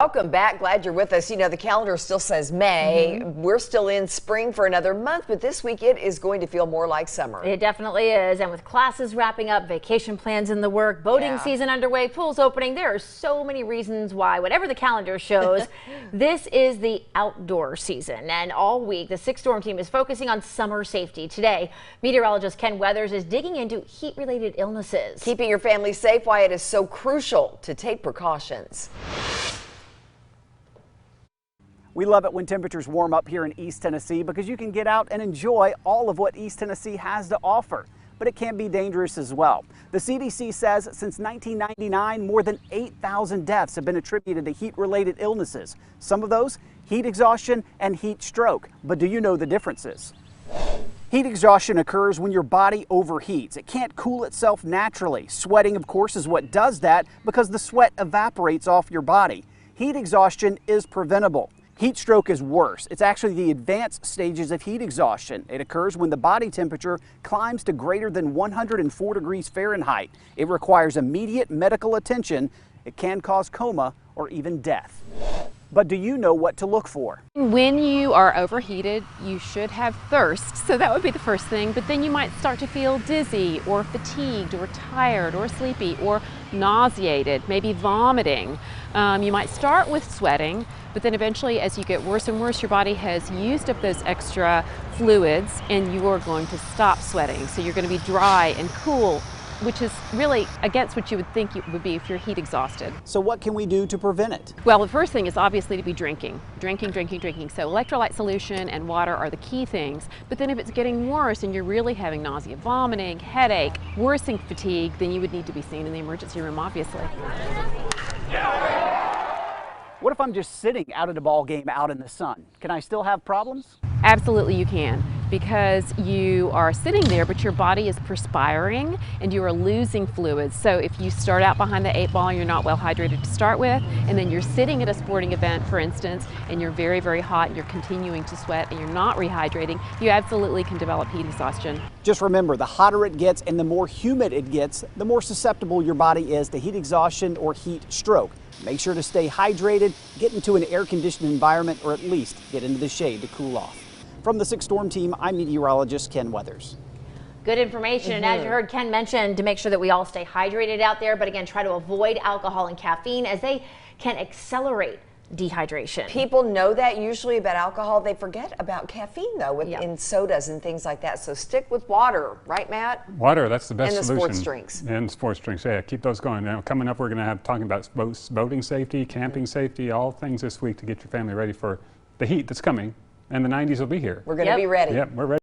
Welcome back. Glad you're with us. You know, the calendar still says May. We're still in spring for another month, but this week it is going to feel more like summer. It definitely is. And with classes wrapping up, vacation plans in the work, boating season underway, pools opening, there are so many reasons why, whatever the calendar shows, this is the outdoor season. And all week, the Sixth Storm Team is focusing on summer safety. Today, meteorologist Ken Weathers is digging into heat-related illnesses. Keeping your family safe, why it is so crucial to take precautions. We love it when temperatures warm up here in East Tennessee because you can get out and enjoy all of what East Tennessee has to offer. But it can be dangerous as well. The CDC says since 1999, more than 8,000 deaths have been attributed to heat-related illnesses. Some of those, heat exhaustion and heat stroke. But do you know the differences? Heat exhaustion occurs when your body overheats. It can't cool itself naturally. Sweating, of course, is what does that because the sweat evaporates off your body. Heat exhaustion is preventable. Heat stroke is worse. It's actually the advanced stages of heat exhaustion. It occurs when the body temperature climbs to greater than 104 degrees Fahrenheit. It requires immediate medical attention. It can cause coma or even death. But do you know what to look for? When you are overheated, you should have thirst, so that would be the first thing, but then you might start to feel dizzy or fatigued or tired or sleepy or nauseated, maybe vomiting. You might start with sweating, but then eventually as you get worse and worse, your body has used up those extra fluids and you are going to stop sweating. So you're going to be dry and cool, which is really against what you would think it would be if you're heat exhausted. So what can we do to prevent it? Well, the first thing is obviously to be drinking. So electrolyte solution and water are the key things. But then if it's getting worse and you're really having nausea, vomiting, headache, worsening fatigue, then you would need to be seen in the emergency room, obviously. What if I'm just sitting out at a ball game out in the sun? Can I still have problems? Absolutely you can, because you are sitting there but your body is perspiring and you are losing fluids. So if you start out behind the 8 ball and you're not well hydrated to start with, and then you're sitting at a sporting event, for instance, and you're very, very hot and you're continuing to sweat and you're not rehydrating, you absolutely can develop heat exhaustion. Just remember, the hotter it gets and the more humid it gets, the more susceptible your body is to heat exhaustion or heat stroke. Make sure to stay hydrated, get into an air-conditioned environment, or at least get into the shade to cool off. From the Sixth Storm Team, I'm meteorologist Ken Weathers. Good information. And as you heard Ken mention, to make sure that we all stay hydrated out there, but again, try to avoid alcohol and caffeine as they can accelerate dehydration. People know that usually about alcohol. They forget about caffeine, though, in sodas and things like that. So stick with water, right, Matt? Water, that's the best and solution. And the sports drinks. And sports drinks, yeah, keep those going. Now, coming up, we're going to have talking about boating safety, camping safety, all things this week to get your family ready for the heat that's coming. And the 90s will be here. We're going to be ready. Yep, we're ready.